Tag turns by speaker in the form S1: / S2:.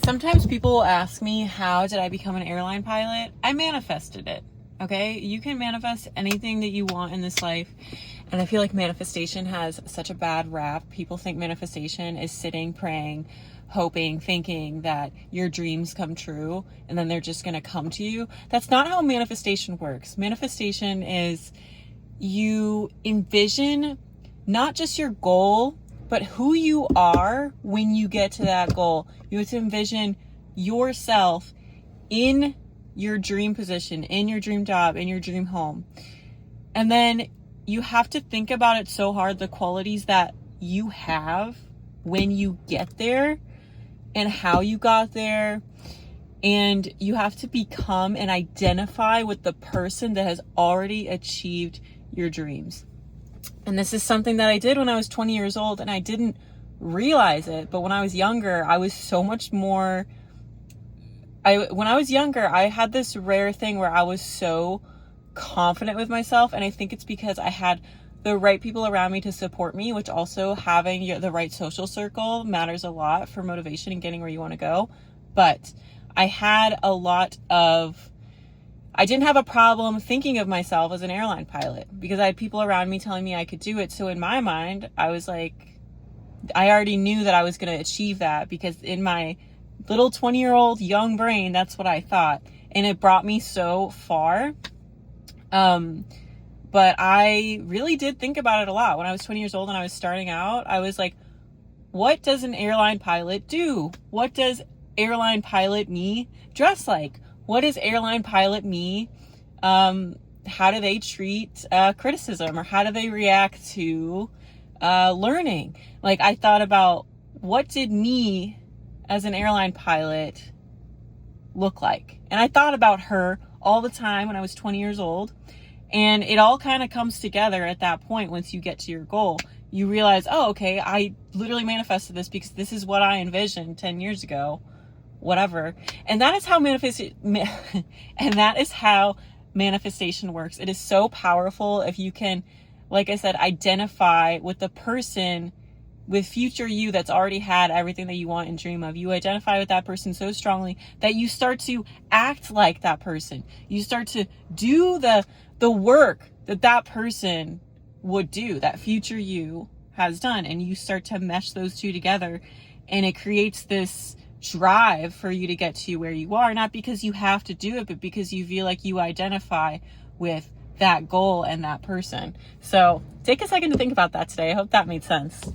S1: Sometimes people will ask me, how did I become an airline pilot? I manifested it. Okay? You can manifest anything that you want in this life. And I feel like manifestation has such a bad rap. People think manifestation is sitting, praying, hoping, thinking that your dreams come true and then they're just going to come to you. That's not how manifestation works. Manifestation is you envision not just your goal, but who you are when you get to that goal. You have to envision yourself in your dream position, in your dream job, in your dream home. And then you have to think about it so hard, the qualities that you have when you get there and how you got there. And you have to become and identify with the person that has already achieved your dreams. And this is something that I did when I was 20 years old, and I didn't realize it. But when I was younger, I was so much more... when I was younger, I had this rare thing where I was so confident with myself. And I think it's because I had the right people around me to support me, which also having the right social circle matters a lot for motivation and getting where you want to go. But I had I didn't have a problem thinking of myself as an airline pilot because I had people around me telling me I could do it. So in my mind, I was like, I already knew that I was going to achieve that because in my little 20-year-old young brain, that's what I thought. And it brought me so far. But I really did think about it a lot. When I was 20 years old and I was starting out, I was like, what does an airline pilot do? What does airline pilot me dress like? What is airline pilot me? How do they treat criticism, or how do they react to learning? Like, I thought about, what did me as an airline pilot look like? And I thought about her all the time when I was 20 years old. And it all kind of comes together at that point. Once you get to your goal, you realize, oh, okay, I literally manifested this because this is what I envisioned 10 years ago. Whatever. And that is how manifestation works. It is so powerful if you can, like I said, identify with the person, with future you that's already had everything that you want and dream of. You identify with that person so strongly that you start to act like that person. You start to do the work that person would do, that future you has done. And you start to mesh those two together, and it creates this drive for you to get to where you are, not because you have to do it, but because you feel like you identify with that goal and that person. So take a second to think about that today. I hope that made sense.